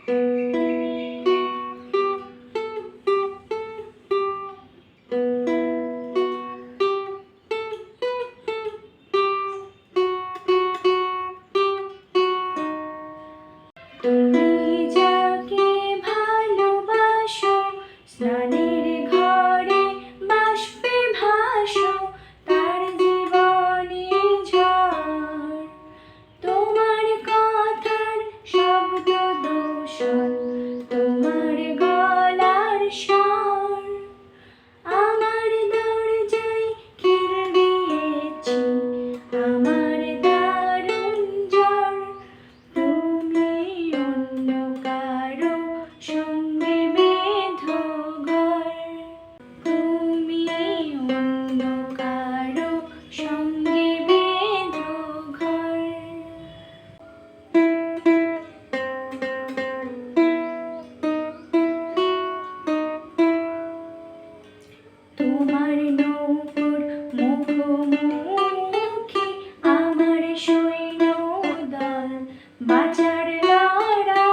তুমি যাকে ভালোবাসো, স্নানের ঘরে বাষ্পে ভাসো, তার জীবনে ঝড়। তোমার কথার শব্দ দূষণ, তোমার গলার স্বর। আমার দরজায় খিল দিয়েছি, আমার দারুণ জ্বর। তুমি অন্য কারো সঙ্গে বেঁধো ঘর, তুমি অন্য কারো সঙ্গে বেঁধো ঘর। তোমার নৌকোর মুখোমুখি আমার সৈন্যদল, বাঁচার লড়াই।